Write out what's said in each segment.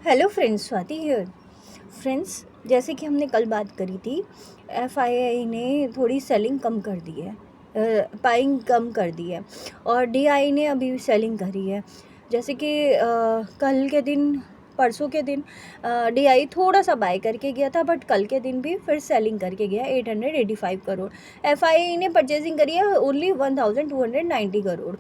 Hello friends, Swati here. Friends, जैसे कि हमने कल बात करी थी, एफआईआई ने थोड़ी सेलिंग कम कर दी है, बाइंग कम कर दी है और डीआई ने अभी सेलिंग करी है। जैसे कि कल के दिन, परसों के दिन डीआई थोड़ा सा बाय करके गया था, बट कल के दिन भी फिर सेलिंग करके गया 885 करोड़। एफआईआई ने परचेजिंग करी है ओनली 1290 करोड़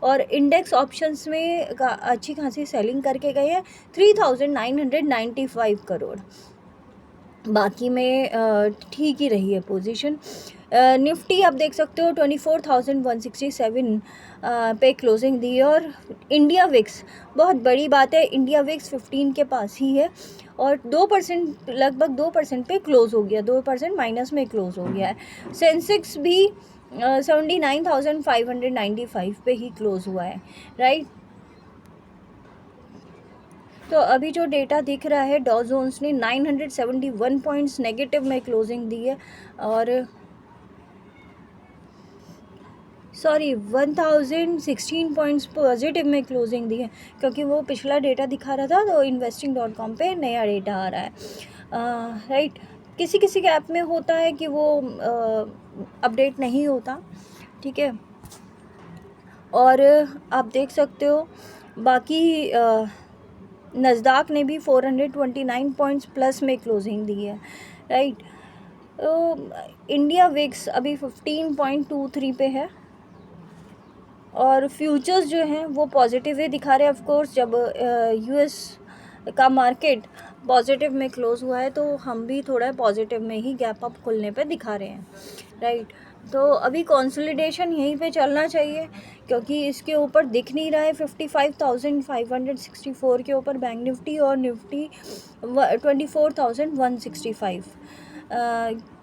और इंडेक्स ऑप्शंस में अच्छी खासी सेलिंग करके गए हैं 3995 करोड़। बाकी में ठीक ही रही है पोजीशन। निफ्टी आप देख सकते हो 24,167 पे क्लोजिंग दी और इंडिया विक्स, बहुत बड़ी बात है, इंडिया विक्स 15 के पास ही है और 2% लगभग 2% पे क्लोज हो गया, 2% माइनस में क्लोज हो गया है। सेंसेक्स भी 79,595 पे ही क्लोज हुआ है, राइट। तो अभी जो डेटा दिख रहा है, डॉ जोन्स ने 971 पॉइंट्स नेगेटिव में क्लोजिंग दी है और 1016 पॉइंट्स पॉजिटिव में क्लोजिंग दी है, क्योंकि वो पिछला डेटा दिखा रहा था तो investing.com पे नया डेटा आ रहा है, राइट। किसी किसी के ऐप में होता है कि वो अपडेट नहीं होता, ठीक है। और आप देख सकते हो बाकी नज़दाक ने भी 429 पॉइंट्स प्लस में क्लोजिंग दी है, राइट। तो इंडिया विक्स अभी 15.23 पे है और फ्यूचर्स जो हैं वो पॉजिटिव ही दिखा रहे हैं। ऑफ कोर्स जब यूएस का मार्केट पॉजिटिव में क्लोज हुआ है तो हम भी थोड़ा पॉजिटिव में ही गैप अप खुलने पे दिखा रहे हैं, राइट। तो अभी कंसोलिडेशन यहीं पे चलना चाहिए, क्योंकि इसके ऊपर दिख नहीं रहा है 55,564 के ऊपर बैंक निफ्टी और निफ्टी 24,165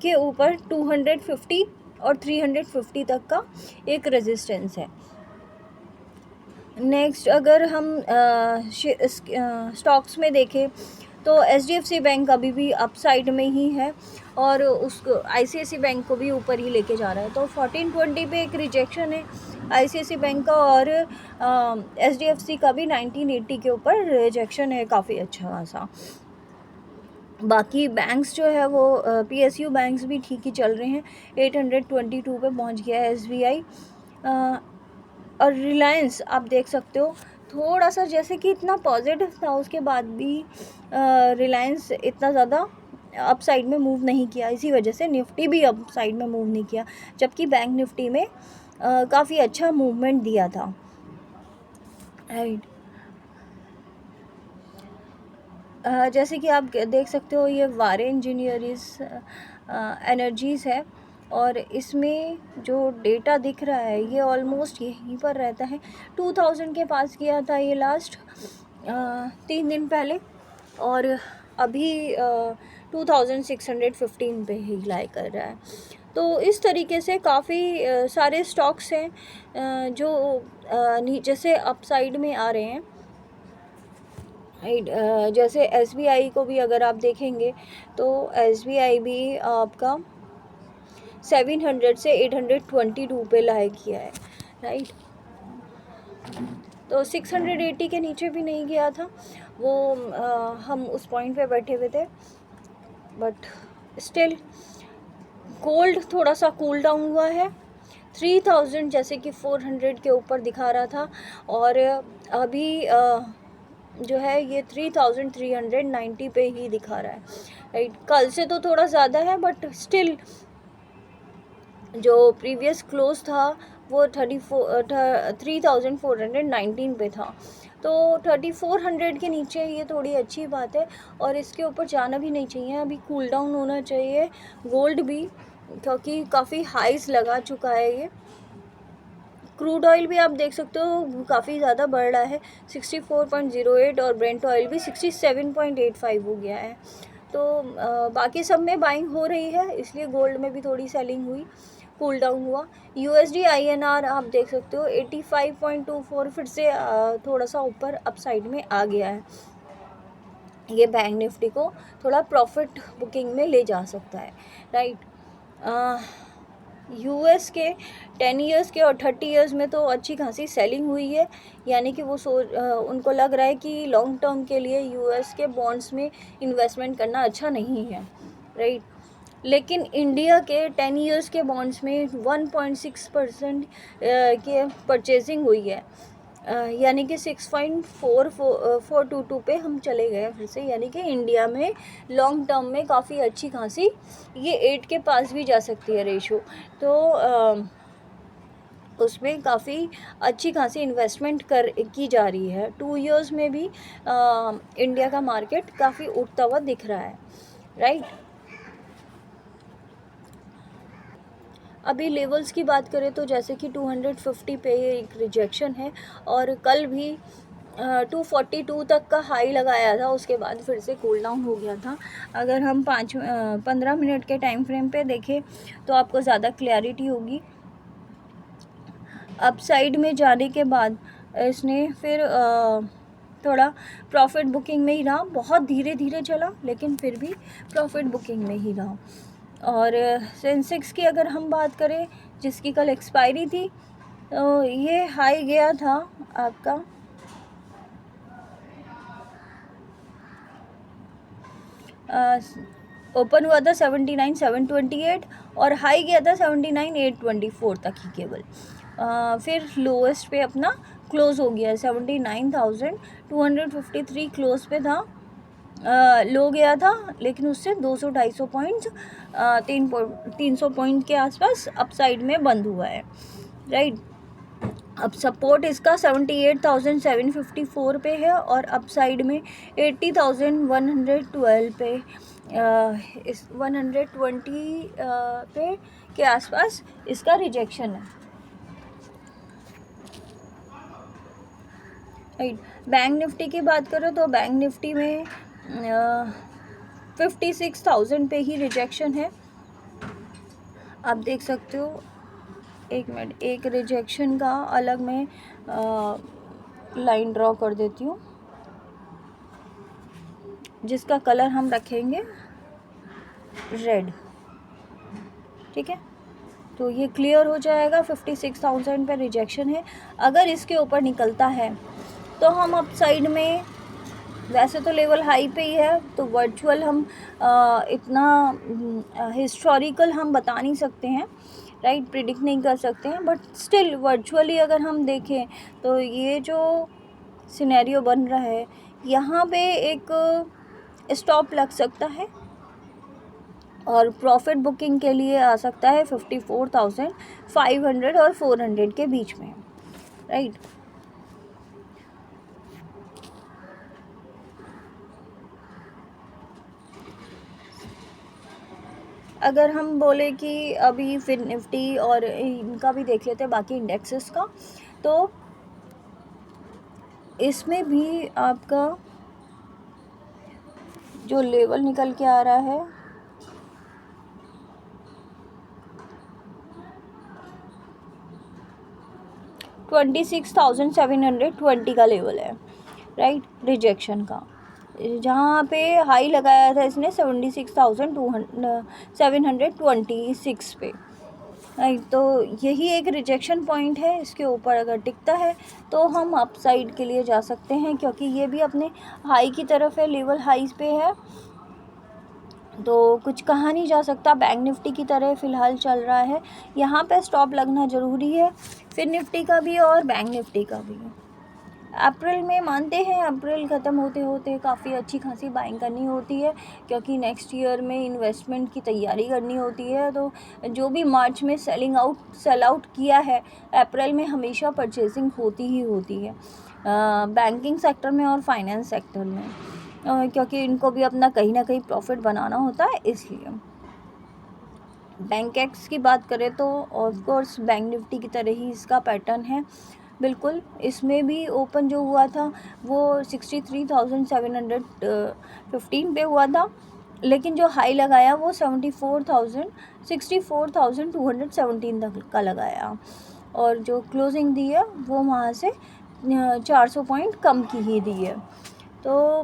के ऊपर 250 और 350 तक का एक रेजिस्टेंस है। नेक्स्ट अगर हम स्टॉक्स में देखें तो एचडीएफसी बैंक अभी भी अपसाइड में ही है और उसको आईसीआईसी बैंक को भी ऊपर ही लेके जा रहा है। तो 1420 पे एक रिजेक्शन है आईसीआईसी बैंक का और एचडीएफसी का भी 1980 के ऊपर रिजेक्शन है, काफ़ी अच्छा खासा। बाकी बैंक्स जो है वो पीएसयू बैंक्स भी ठीक ही चल रहे हैं, 822 पे पहुंच गया है एसबीआई। और रिलायंस आप देख सकते हो थोड़ा सा, जैसे कि इतना पॉजिटिव था उसके बाद भी रिलायंस इतना ज़्यादा अप साइड में मूव नहीं किया, इसी वजह से निफ्टी भी अप साइड में मूव नहीं किया, जबकि बैंक निफ्टी में काफ़ी अच्छा मूवमेंट दिया था, राइट। जैसे कि आप देख सकते हो ये वारे इंजीनियरिस एनर्जीज़ है और इसमें जो डेटा दिख रहा है ये ऑलमोस्ट यहीं पर रहता है, 2000 के पास किया था ये लास्ट 3 दिन पहले और अभी 2615 पे ही लाई कर रहा है। तो इस तरीके से काफ़ी सारे स्टॉक्स हैं जो नीचे से अपसाइड में आ रहे हैं, राइट। जैसे एसबीआई को भी अगर आप देखेंगे तो एसबीआई भी आपका 700 से 822 पे लाए किया है, राइट। तो 680 के नीचे भी नहीं गया था वो, हम उस पॉइंट पे बैठे हुए थे, बट स्टिल गोल्ड थोड़ा सा कूल डाउन हुआ है 3000 जैसे कि 400 के ऊपर दिखा रहा था और अभी जो है ये 3390 पे ही दिखा रहा है, राइट। कल से तो थोड़ा ज़्यादा है बट स्टिल जो प्रीवियस क्लोज था वो 3419 पे था, तो 3400 के नीचे ये थोड़ी अच्छी बात है और इसके ऊपर जाना भी नहीं चाहिए, अभी कूल डाउन होना चाहिए गोल्ड भी, क्योंकि काफ़ी हाइस लगा चुका है ये। क्रूड ऑयल भी आप देख सकते हो काफ़ी ज़्यादा बढ़ रहा है 64.08 और ब्रेंट ऑयल भी 67.85 हो गया है। तो बाकी सब में बाइंग हो रही है, इसलिए गोल्ड में भी थोड़ी सेलिंग हुई, कूल डाउन हुआ। यूएसडी आईएनआर आप देख सकते हो 85.24 फिर से थोड़ा सा ऊपर अपसाइड में आ गया है, ये बैंक निफ्टी को थोड़ा प्रॉफिट बुकिंग में ले जा सकता है, राइट। यूएस के 10 इयर्स के और 30 इयर्स में तो अच्छी खासी सेलिंग हुई है, यानी कि वो उनको लग रहा है कि लॉन्ग टर्म के लिए यूएस के बॉन्ड्स में इन्वेस्टमेंट करना अच्छा नहीं है, राइट। लेकिन इंडिया के 10 इयर्स के बॉन्ड्स में 1.6% के परचेजिंग हुई है, यानी कि 6.4422 पे हम चले गए फिर से, यानी कि इंडिया में लॉन्ग टर्म में काफ़ी अच्छी खासी ये 8 के पास भी जा सकती है रेशो। तो उसमें काफ़ी अच्छी खासी इन्वेस्टमेंट की जा रही है। 2 इयर्स में भी इंडिया का मार्केट काफ़ी उठता हुआ दिख रहा है, राइट। अभी लेवल्स की बात करें तो जैसे कि 250 पे एक रिजेक्शन है, और कल भी 242 तक का हाई लगाया था, उसके बाद फिर से कूल डाउन हो गया था। अगर हम 15 मिनट के टाइम फ्रेम पे देखें तो आपको ज़्यादा क्लैरिटी होगी। अपसाइड में जाने के बाद इसने फिर थोड़ा प्रॉफिट बुकिंग में ही रहा, बहुत धीरे धीरे चला लेकिन फिर भी प्रॉफिट बुकिंग में ही रहा। और सेंसेक्स की अगर हम बात करें, जिसकी कल एक्सपायरी थी, तो ये हाई गया था आपका ओपन हुआ था 79,728 और हाई गया था 79,824 तक ही केवल। फिर लोएस्ट पे अपना क्लोज़ हो गया, 79,253 क्लोज पे था, लो गया था, लेकिन उससे 200-250 पॉइंट्स 300 पॉइंट के आसपास अपसाइड में बंद हुआ है, राइट। अब सपोर्ट इसका 78,754 पे है और अपसाइड में 80,112 पे, इस 120 पे के आसपास इसका रिजेक्शन है, राइट। बैंक निफ्टी की बात करो तो बैंक निफ्टी में 56,000 पे ही रिजेक्शन है, आप देख सकते हो। एक मिनट, एक रिजेक्शन का अलग मैं लाइन ड्रॉ कर देती हूँ, जिसका कलर हम रखेंगे रेड, ठीक है। तो ये क्लियर हो जाएगा, 56,000 पे रिजेक्शन है। अगर इसके ऊपर निकलता है तो हम अप साइड में, वैसे तो लेवल हाई पे ही है, तो वर्चुअल हम इतना हिस्टोरिकल हम बता नहीं सकते हैं, राइट, प्रिडिक्ट नहीं कर सकते हैं, बट स्टिल वर्चुअली अगर हम देखें तो ये जो सिनेरियो बन रहा है, यहाँ पे एक स्टॉप लग सकता है और प्रॉफिट बुकिंग के लिए आ सकता है 54,500 और 400 के बीच में, राइट। अगर हम बोले कि अभी फिर निफ्टी और इनका भी देख लेते हैं, बाकी इंडेक्सेस का, तो इसमें भी आपका जो लेवल निकल के आ रहा है 26,720 का लेवल है, राइट, रिजेक्शन का, जहाँ पे हाई लगाया था इसने 76,726 पे, राइट। तो यही एक रिजेक्शन पॉइंट है, इसके ऊपर अगर टिकता है तो हम अप साइड के लिए जा सकते हैं, क्योंकि ये भी अपने हाई की तरफ है, लेवल हाई पे है, तो कुछ कहा नहीं जा सकता। बैंक निफ्टी की तरह फ़िलहाल चल रहा है, यहाँ पे स्टॉप लगना ज़रूरी है, फिर निफ्टी का भी और बैंक निफ्टी का भी। अप्रैल में मानते हैं, अप्रैल ख़त्म होते होते काफ़ी अच्छी खासी बाइंग करनी होती है, क्योंकि नेक्स्ट ईयर में इन्वेस्टमेंट की तैयारी करनी होती है, तो जो भी मार्च में सेल आउट किया है, अप्रैल में हमेशा परचेजिंग होती ही होती है, बैंकिंग सेक्टर में और फाइनेंस सेक्टर में, क्योंकि इनको भी अपना कहीं ना कहीं प्रॉफिट बनाना होता है, इसलिए। बैंक एक्स की बात करें तो ऑफ कोर्स बैंक निफ्टी की तरह ही इसका पैटर्न है, बिल्कुल। इसमें भी ओपन जो हुआ था वो 63,715 पे हुआ था, लेकिन जो हाई लगाया वो 64,217 तक का लगाया, और जो क्लोजिंग दी है वो वहाँ से 400 पॉइंट कम की ही दी है। तो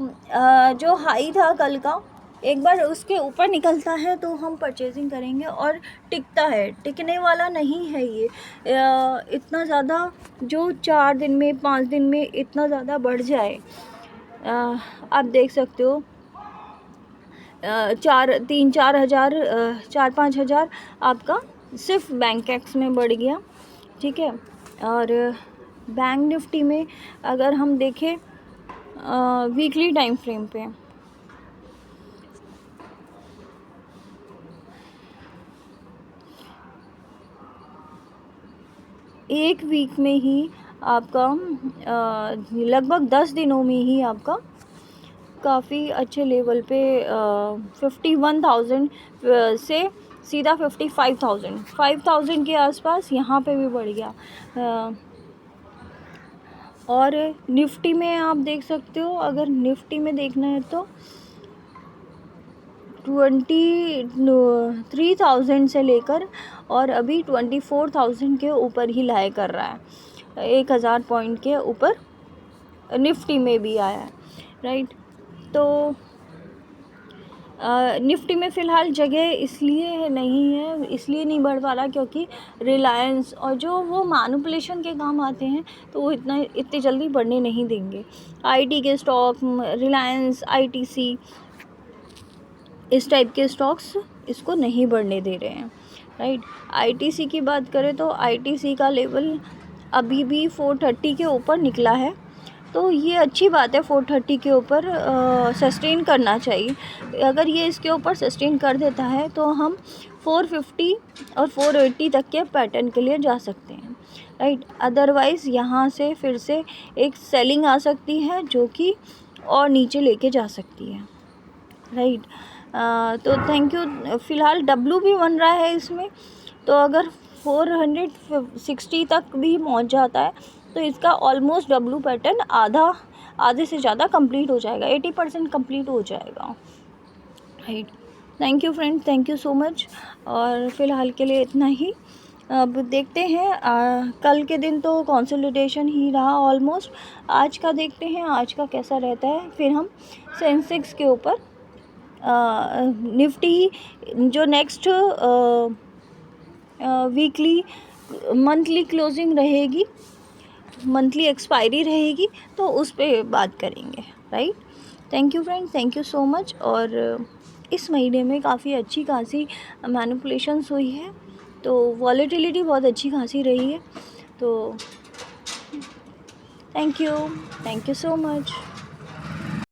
जो हाई था कल का एक बार उसके ऊपर निकलता है तो हम परचेजिंग करेंगे, और टिकता है, टिकने वाला नहीं है ये इतना ज़्यादा, जो 4 दिन में 5 दिन में इतना ज़्यादा बढ़ जाए। आप देख सकते हो 4-5 हज़ार आपका सिर्फ बैंक एक्स में बढ़ गया, ठीक है। और बैंक निफ्टी में अगर हम देखें वीकली टाइम फ्रेम पे, एक वीक में ही आपका लगभग 10 दिनों में ही आपका काफ़ी अच्छे लेवल पे 51,000 से सीधा 5,000 के आसपास यहाँ पे भी बढ़ गया। और निफ्टी में आप देख सकते हो, अगर निफ्टी में देखना है तो 23,000 से लेकर और अभी 24,000 के ऊपर ही लाई कर रहा है, 1,000 पॉइंट के ऊपर निफ्टी में भी आया है, राइट। तो निफ्टी में फ़िलहाल जगह इसलिए नहीं बढ़ पा रहा क्योंकि रिलायंस और जो वो मैनिपुलेशन के काम आते हैं तो वो इतनी जल्दी बढ़ने नहीं देंगे। आईटी के स्टॉक, रिलायंस, आईटीसी, इस टाइप के स्टॉक्स इसको नहीं बढ़ने दे रहे हैं, राइट। आईटीसी की बात करें तो आईटीसी का लेवल अभी भी 430 के ऊपर निकला है, तो ये अच्छी बात है। 430 के ऊपर सस्टेन करना चाहिए। अगर ये इसके ऊपर सस्टेन कर देता है तो हम 450 और 480 तक के पैटर्न के लिए जा सकते हैं, राइट। अदरवाइज़ यहाँ से फिर से एक सेलिंग आ सकती है जो कि और नीचे लेके जा सकती है, राइट। तो थैंक यू। फ़िलहाल डब्लू भी बन रहा है इसमें, तो अगर 460 तक भी पहुँच जाता है तो इसका ऑलमोस्ट डब्लू पैटर्न आधे से ज़्यादा कंप्लीट हो जाएगा, 80% कंप्लीट हो जाएगा, right. Thank you friend, thank you so much. और फ़िलहाल के लिए इतना ही। अब देखते हैं कल के दिन तो कंसोलिडेशन ही रहा ऑलमोस्ट। आज का देखते हैं आज का कैसा रहता है, फिर हम सेंसेक्स के ऊपर निफ्टी जो नेक्स्ट वीकली मंथली क्लोजिंग रहेगी, मंथली एक्सपायरी रहेगी, तो उस पे बात करेंगे, right. Thank you friend, thank you so much. और इस महीने में काफ़ी अच्छी खासी मैनिपुलेशंस हुई है, तो वॉलेटिलिटी बहुत अच्छी खासी रही है, तो थैंक यू सो मच।